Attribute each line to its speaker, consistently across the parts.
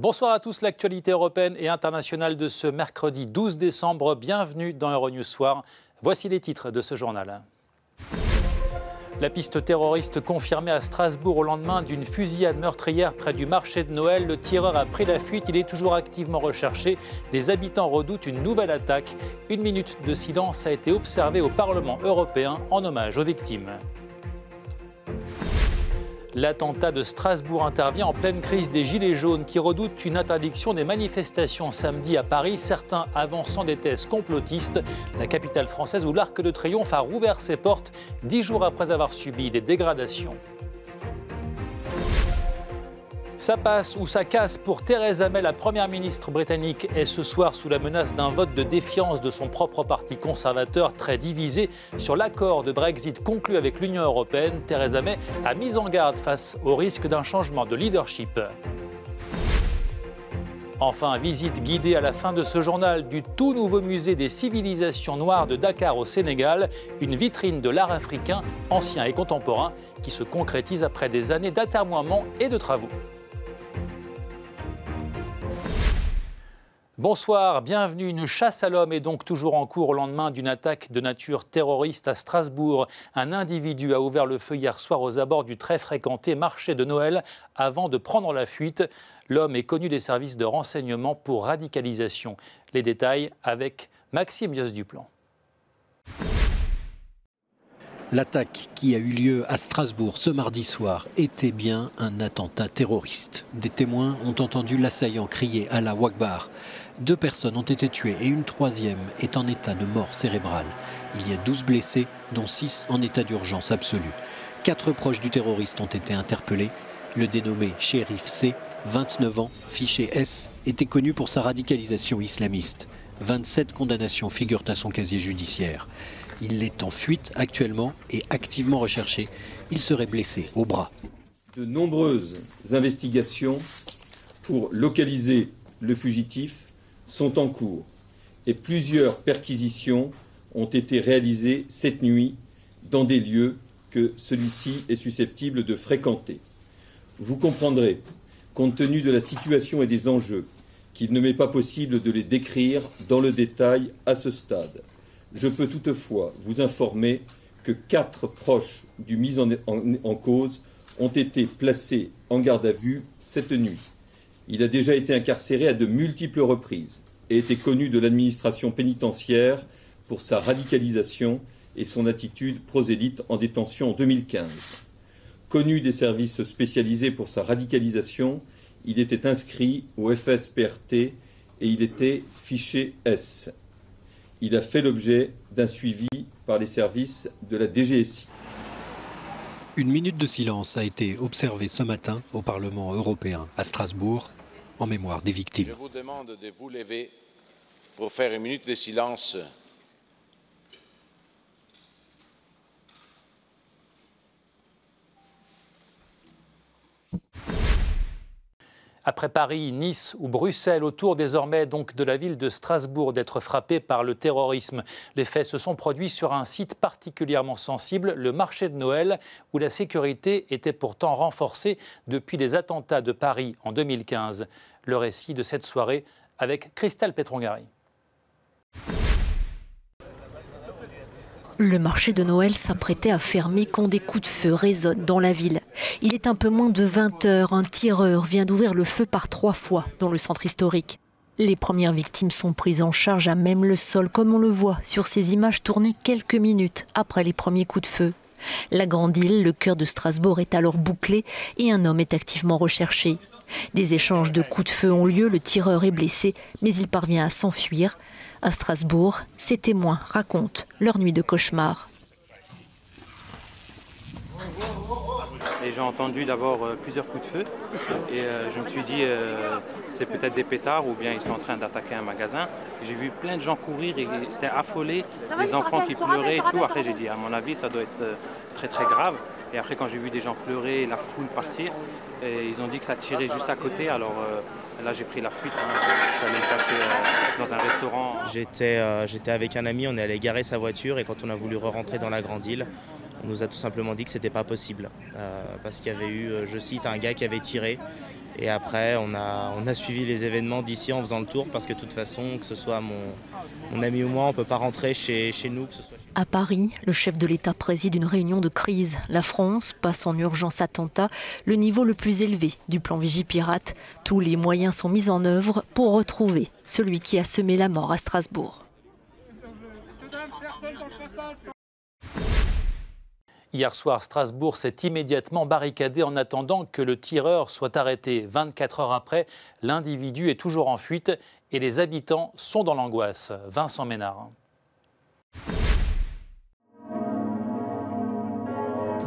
Speaker 1: Bonsoir à tous, l'actualité européenne et internationale de ce mercredi 12 décembre. Bienvenue dans Euronews Soir. Voici les titres de ce journal. La piste terroriste confirmée à Strasbourg au lendemain d'une fusillade meurtrière près du marché de Noël. Le tireur a pris la fuite, il est toujours activement recherché. Les habitants redoutent une nouvelle attaque. Une minute de silence a été observée au Parlement européen en hommage aux victimes. L'attentat de Strasbourg intervient en pleine crise des Gilets jaunes qui redoutent une interdiction des manifestations samedi à Paris, certains avançant des thèses complotistes. La capitale française où l'Arc de Triomphe a rouvert ses portes 10 jours après avoir subi des dégradations. Ça passe ou ça casse pour Theresa May, la première ministre britannique est ce soir sous la menace d'un vote de défiance de son propre parti conservateur très divisé sur l'accord de Brexit conclu avec l'Union européenne. Theresa May a mis en garde face au risque d'un changement de leadership. Enfin, visite guidée à la fin de ce journal du tout nouveau musée des civilisations noires de Dakar au Sénégal, une vitrine de l'art africain, ancien et contemporain, qui se concrétise après des années d'atermoiements et de travaux. Bonsoir, bienvenue. Une chasse à l'homme est donc toujours en cours au lendemain d'une attaque de nature terroriste à Strasbourg. Un individu a ouvert le feu hier soir aux abords du très fréquenté marché de Noël avant de prendre la fuite. L'homme est connu des services de renseignement pour radicalisation. Les détails avec Maxime Bios-Duplan.
Speaker 2: L'attaque qui a eu lieu à Strasbourg ce mardi soir était bien un attentat terroriste. Des témoins ont entendu l'assaillant crier Allah Akbar. 2 personnes ont été tuées et une troisième est en état de mort cérébrale. Il y a 12 blessés, dont 6 en état d'urgence absolue. 4 proches du terroriste ont été interpellés. Le dénommé Shérif C, 29 ans, fiché S, était connu pour sa radicalisation islamiste. 27 condamnations figurent à son casier judiciaire. Il est en fuite actuellement et activement recherché. Il serait blessé au bras.
Speaker 3: De nombreuses investigations pour localiser le fugitif sont en cours et plusieurs perquisitions ont été réalisées cette nuit dans des lieux que celui-ci est susceptible de fréquenter. Vous comprendrez, compte tenu de la situation et des enjeux, qu'il ne m'est pas possible de les décrire dans le détail à ce stade. Je peux toutefois vous informer que 4 proches du mis en cause ont été placés en garde à vue cette nuit. Il a déjà été incarcéré à de multiples reprises et était connu de l'administration pénitentiaire pour sa radicalisation et son attitude prosélyte en détention en 2015. Connu des services spécialisés pour sa radicalisation, il était inscrit au FSPRT et il était fiché S. Il a fait l'objet d'un suivi par les services de la DGSI.
Speaker 2: Une minute de silence a été observée ce matin au Parlement européen à Strasbourg en mémoire des victimes.
Speaker 4: Je vous demande de vous lever pour faire une minute de silence.
Speaker 1: Après Paris, Nice ou Bruxelles, autour désormais donc de la ville de Strasbourg d'être frappée par le terrorisme. Les faits se sont produits sur un site particulièrement sensible, le marché de Noël, où la sécurité était pourtant renforcée depuis les attentats de Paris en 2015. Le récit de cette soirée avec Christelle Petrongari.
Speaker 5: Le marché de Noël s'apprêtait à fermer quand des coups de feu résonnent dans la ville. Il est un peu moins de 20 heures. Un tireur vient d'ouvrir le feu par 3 fois dans le centre historique. Les premières victimes sont prises en charge à même le sol, comme on le voit sur ces images tournées quelques minutes après les premiers coups de feu. La Grande Île, le cœur de Strasbourg, est alors bouclée et un homme est activement recherché. Des échanges de coups de feu ont lieu, le tireur est blessé, mais il parvient à s'enfuir. À Strasbourg, ces témoins racontent leur nuit de cauchemar.
Speaker 6: Et j'ai entendu d'abord plusieurs coups de feu et je me suis dit c'est peut-être des pétards ou bien ils sont en train d'attaquer un magasin. J'ai vu plein de gens courir et ils étaient affolés, des enfants qui pleuraient et tout. Après j'ai dit à mon avis ça doit être très très grave. Et après quand j'ai vu des gens pleurer, la foule partir, et ils ont dit que ça tirait juste à côté. Alors là j'ai pris la fuite, je suis allé me cacher dans un restaurant.
Speaker 7: J'étais avec un ami, on est allé garer sa voiture et quand on a voulu re-rentrer dans la Grande Île, on nous a tout simplement dit que c'était pas possible parce qu'il y avait eu, je cite, un gars qui avait tiré Et après, on a suivi les événements d'ici en faisant le tour parce que de toute façon, que ce soit mon ami ou moi, on ne peut pas rentrer chez nous.
Speaker 5: À Paris, le chef de l'État préside une réunion de crise. La France passe en urgence attentat, le niveau le plus élevé du plan Vigipirate. Tous les moyens sont mis en œuvre pour retrouver celui qui a semé la mort à Strasbourg.
Speaker 1: Hier soir, Strasbourg s'est immédiatement barricadé en attendant que le tireur soit arrêté. 24 heures après, l'individu est toujours en fuite et les habitants sont dans l'angoisse. Vincent Ménard.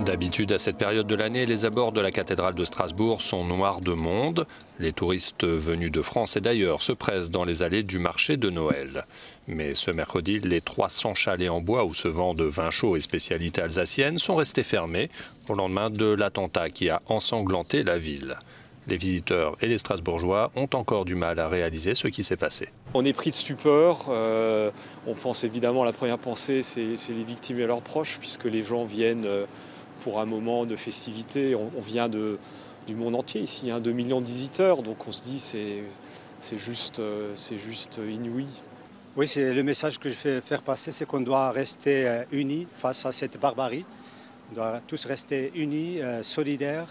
Speaker 8: D'habitude, à cette période de l'année, les abords de la cathédrale de Strasbourg sont noirs de monde. Les touristes venus de France et d'ailleurs se pressent dans les allées du marché de Noël. Mais ce mercredi, les 300 chalets en bois où se vendent vins chauds et spécialités alsaciennes sont restés fermés au lendemain de l'attentat qui a ensanglanté la ville. Les visiteurs et les Strasbourgeois ont encore du mal à réaliser ce qui s'est passé.
Speaker 9: On est pris de stupeur. On pense évidemment, la première pensée, c'est les victimes et leurs proches, puisque les gens viennent pour un moment de festivité. On vient du monde entier ici, 2 millions de visiteurs, donc on se dit c'est juste inouï.
Speaker 10: Oui, c'est le message que je vais faire passer, c'est qu'on doit rester unis face à cette barbarie. On doit tous rester unis, solidaires,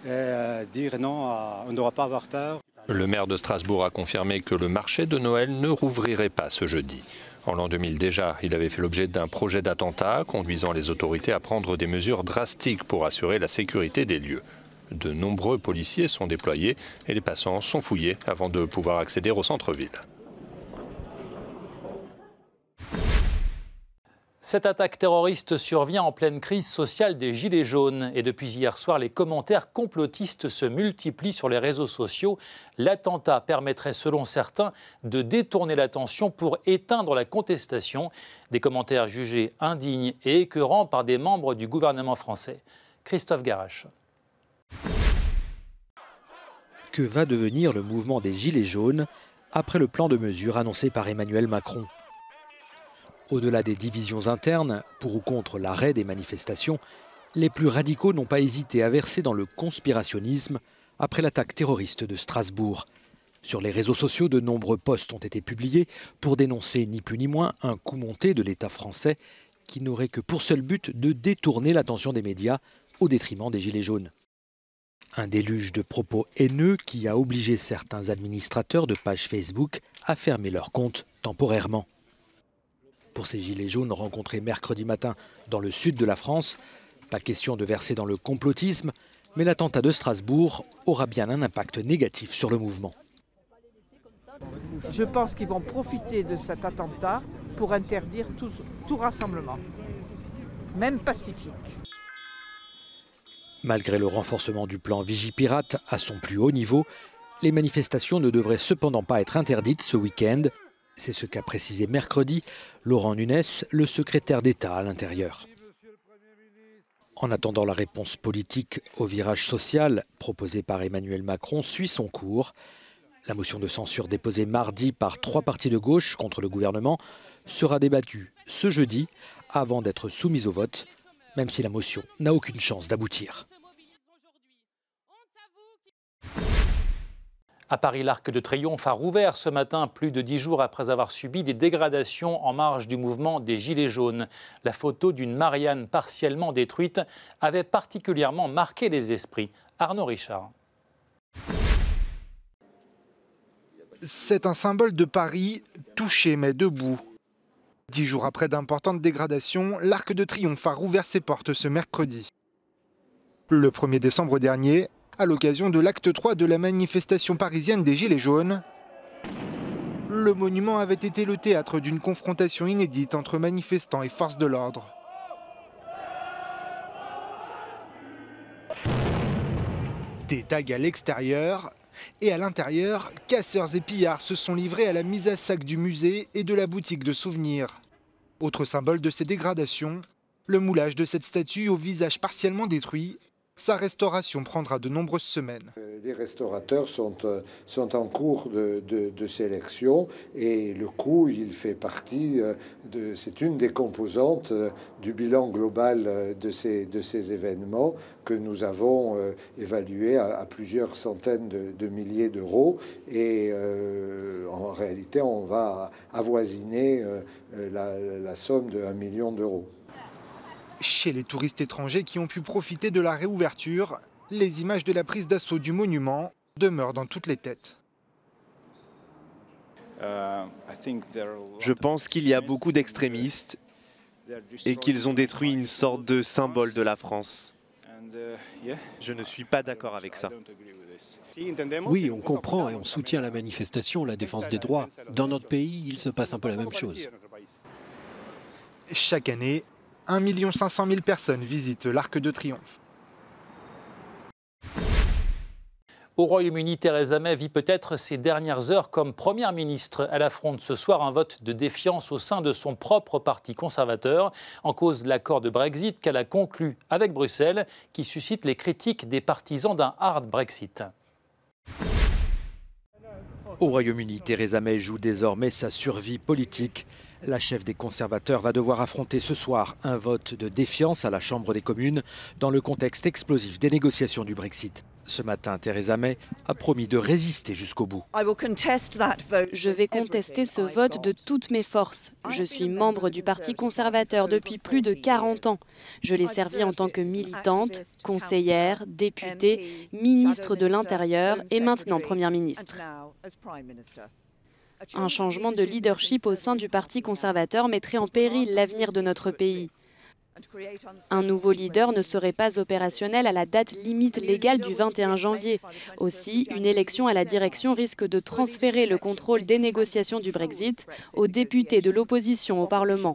Speaker 10: et dire non, on ne doit pas avoir peur.
Speaker 8: Le maire de Strasbourg a confirmé que le marché de Noël ne rouvrirait pas ce jeudi. En l'an 2000 déjà, il avait fait l'objet d'un projet d'attentat conduisant les autorités à prendre des mesures drastiques pour assurer la sécurité des lieux. De nombreux policiers sont déployés et les passants sont fouillés avant de pouvoir accéder au centre-ville.
Speaker 1: Cette attaque terroriste survient en pleine crise sociale des Gilets jaunes. Et depuis hier soir, les commentaires complotistes se multiplient sur les réseaux sociaux. L'attentat permettrait, selon certains, de détourner l'attention pour éteindre la contestation. Des commentaires jugés indignes et écœurants par des membres du gouvernement français. Christophe Garache.
Speaker 11: Que va devenir le mouvement des Gilets jaunes après le plan de mesures annoncé par Emmanuel Macron ? Au-delà des divisions internes, pour ou contre l'arrêt des manifestations, les plus radicaux n'ont pas hésité à verser dans le conspirationnisme après l'attaque terroriste de Strasbourg. Sur les réseaux sociaux, de nombreux posts ont été publiés pour dénoncer ni plus ni moins un coup monté de l'État français qui n'aurait que pour seul but de détourner l'attention des médias au détriment des Gilets jaunes. Un déluge de propos haineux qui a obligé certains administrateurs de pages Facebook à fermer leurs comptes temporairement. Pour ces Gilets jaunes rencontrés mercredi matin dans le sud de la France, pas question de verser dans le complotisme, mais l'attentat de Strasbourg aura bien un impact négatif sur le mouvement.
Speaker 12: Je pense qu'ils vont profiter de cet attentat pour interdire tout rassemblement, même pacifique.
Speaker 11: Malgré le renforcement du plan Vigipirate à son plus haut niveau, les manifestations ne devraient cependant pas être interdites ce week-end. C'est ce qu'a précisé mercredi Laurent Nunez, le secrétaire d'État à l'Intérieur. En attendant, la réponse politique au virage social proposé par Emmanuel Macron suit son cours. La motion de censure déposée mardi par 3 partis de gauche contre le gouvernement sera débattue ce jeudi avant d'être soumise au vote, même si la motion n'a aucune chance d'aboutir.
Speaker 1: À Paris, l'Arc de Triomphe a rouvert ce matin, plus de 10 jours après avoir subi des dégradations en marge du mouvement des Gilets jaunes. La photo d'une Marianne partiellement détruite avait particulièrement marqué les esprits. Arnaud Richard.
Speaker 13: C'est un symbole de Paris, touché mais debout. 10 jours après d'importantes dégradations, l'Arc de Triomphe a rouvert ses portes ce mercredi. Le 1er décembre dernier, à l'occasion de l'acte 3 de la manifestation parisienne des Gilets jaunes, le monument avait été le théâtre d'une confrontation inédite entre manifestants et forces de l'ordre. Des tags à l'extérieur et à l'intérieur, casseurs et pillards se sont livrés à la mise à sac du musée et de la boutique de souvenirs. Autre symbole de ces dégradations, le moulage de cette statue au visage partiellement détruit Sa restauration prendra de nombreuses semaines.
Speaker 14: Les restaurateurs sont en cours de sélection et le coût, il fait partie, c'est une des composantes du bilan global de ces événements que nous avons évalué à plusieurs centaines de milliers d'euros. Et en réalité, on va avoisiner la somme de 1 million d'euros.
Speaker 13: Chez les touristes étrangers qui ont pu profiter de la réouverture, les images de la prise d'assaut du monument demeurent dans toutes les têtes.
Speaker 15: Je pense qu'il y a beaucoup d'extrémistes et qu'ils ont détruit une sorte de symbole de la France. Je ne suis pas d'accord avec ça.
Speaker 2: Oui, on comprend et on soutient la manifestation, la défense des droits. Dans notre pays, il se passe un peu la même chose.
Speaker 13: Chaque année, 1 500 000 personnes visitent l'Arc de Triomphe.
Speaker 1: Au Royaume-Uni, Theresa May vit peut-être ses dernières heures comme Première ministre. Elle affronte ce soir un vote de défiance au sein de son propre parti conservateur. En cause l'accord de Brexit qu'elle a conclu avec Bruxelles, qui suscite les critiques des partisans d'un hard Brexit.
Speaker 11: Au Royaume-Uni, Theresa May joue désormais sa survie politique. La chef des conservateurs va devoir affronter ce soir un vote de défiance à la Chambre des communes dans le contexte explosif des négociations du Brexit. Ce matin, Theresa May a promis de résister jusqu'au bout.
Speaker 16: Je vais contester ce vote de toutes mes forces. Je suis membre du Parti conservateur depuis plus de 40 ans. Je l'ai servi en tant que militante, conseillère, députée, ministre de l'Intérieur et maintenant Première ministre. Un changement de leadership au sein du Parti conservateur mettrait en péril l'avenir de notre pays. Un nouveau leader ne serait pas opérationnel à la date limite légale du 21 janvier. Aussi, une élection à la direction risque de transférer le contrôle des négociations du Brexit aux députés de l'opposition au Parlement.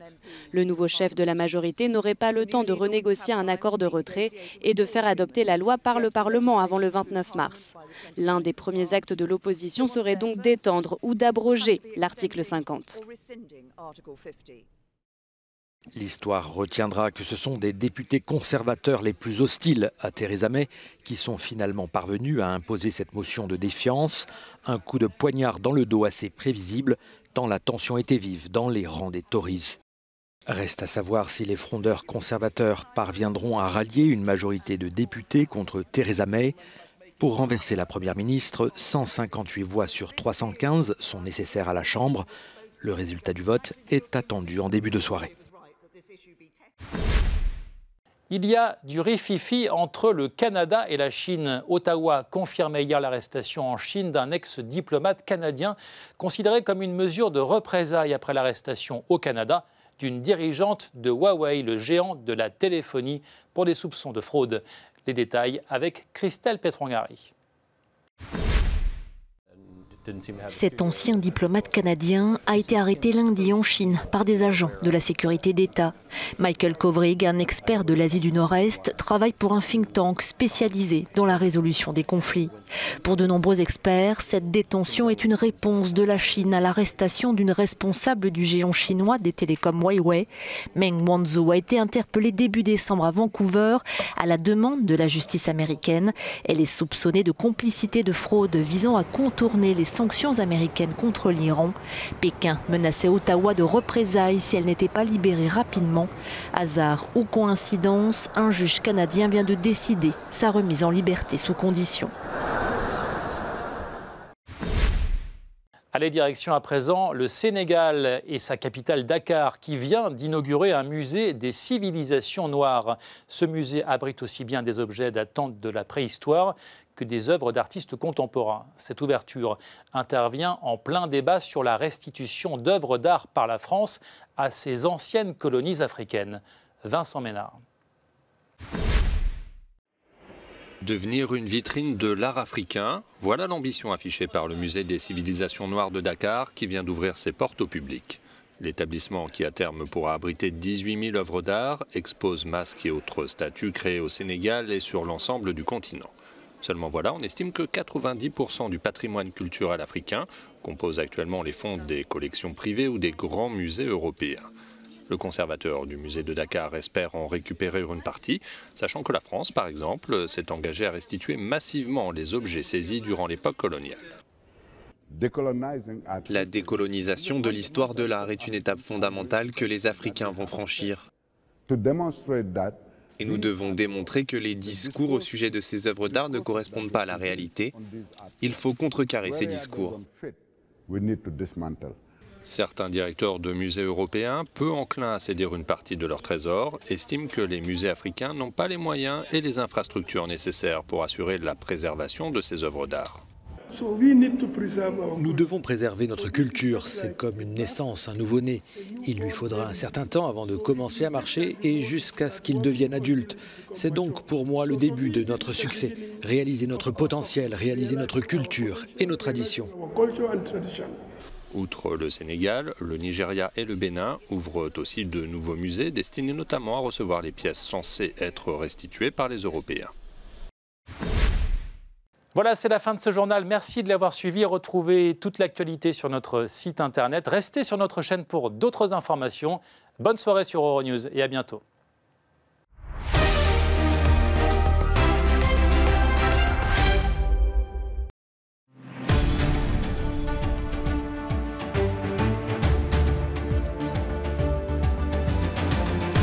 Speaker 16: Le nouveau chef de la majorité n'aurait pas le temps de renégocier un accord de retrait et de faire adopter la loi par le Parlement avant le 29 mars. L'un des premiers actes de l'opposition serait donc d'étendre ou d'abroger l'article 50.
Speaker 11: L'histoire retiendra que ce sont des députés conservateurs les plus hostiles à Theresa May qui sont finalement parvenus à imposer cette motion de défiance. Un coup de poignard dans le dos assez prévisible, tant la tension était vive dans les rangs des Tories. Reste à savoir si les frondeurs conservateurs parviendront à rallier une majorité de députés contre Theresa May. Pour renverser la Première ministre, 158 voix sur 315 sont nécessaires à la Chambre. Le résultat du vote est attendu en début de soirée.
Speaker 1: Il y a du rififi entre le Canada et la Chine. Ottawa confirmait hier l'arrestation en Chine d'un ex-diplomate canadien considéré comme une mesure de représailles après l'arrestation au Canada d'une dirigeante de Huawei, le géant de la téléphonie, pour des soupçons de fraude. Les détails avec Christelle Petrongari.
Speaker 5: Cet ancien diplomate canadien a été arrêté lundi en Chine par des agents de la sécurité d'État. Michael Kovrig, un expert de l'Asie du Nord-Est, travaille pour un think tank spécialisé dans la résolution des conflits. Pour de nombreux experts, cette détention est une réponse de la Chine à l'arrestation d'une responsable du géant chinois des télécoms Huawei. Meng Wanzhou a été interpellée début décembre à Vancouver à la demande de la justice américaine. Elle est soupçonnée de complicité de fraude visant à contourner les sanctions américaines contre l'Iran. Pékin menaçait Ottawa de représailles si elle n'était pas libérée rapidement. Hasard ou coïncidence, un juge canadien vient de décider sa remise en liberté sous condition.
Speaker 1: Allez, direction à présent le Sénégal et sa capitale Dakar qui vient d'inaugurer un musée des civilisations noires. Ce musée abrite aussi bien des objets datant de la préhistoire que des œuvres d'artistes contemporains. Cette ouverture intervient en plein débat sur la restitution d'œuvres d'art par la France à ses anciennes colonies africaines. Vincent Ménard.
Speaker 8: Devenir une vitrine de l'art africain, voilà l'ambition affichée par le musée des civilisations noires de Dakar qui vient d'ouvrir ses portes au public. L'établissement, qui à terme pourra abriter 18 000 œuvres d'art, expose masques et autres statues créées au Sénégal et sur l'ensemble du continent. Seulement voilà, on estime que 90% du patrimoine culturel africain compose actuellement les fonds des collections privées ou des grands musées européens. Le conservateur du musée de Dakar espère en récupérer une partie, sachant que la France, par exemple, s'est engagée à restituer massivement les objets saisis durant l'époque coloniale.
Speaker 15: La décolonisation de l'histoire de l'art est une étape fondamentale que les Africains vont franchir. Et nous devons démontrer que les discours au sujet de ces œuvres d'art ne correspondent pas à la réalité. Il faut contrecarrer ces discours.
Speaker 8: Certains directeurs de musées européens, peu enclins à céder une partie de leurs trésors, estiment que les musées africains n'ont pas les moyens et les infrastructures nécessaires pour assurer la préservation de ces œuvres d'art.
Speaker 11: Nous devons préserver notre culture, c'est comme une naissance, un nouveau-né. Il lui faudra un certain temps avant de commencer à marcher et jusqu'à ce qu'il devienne adulte. C'est donc pour moi le début de notre succès. Réaliser notre potentiel, réaliser notre culture et nos traditions.
Speaker 8: Outre le Sénégal, le Nigeria et le Bénin ouvrent aussi de nouveaux musées destinés notamment à recevoir les pièces censées être restituées par les Européens.
Speaker 1: Voilà, c'est la fin de ce journal. Merci de l'avoir suivi. Retrouvez toute l'actualité sur notre site internet. Restez sur notre chaîne pour d'autres informations. Bonne soirée sur Euronews et à bientôt.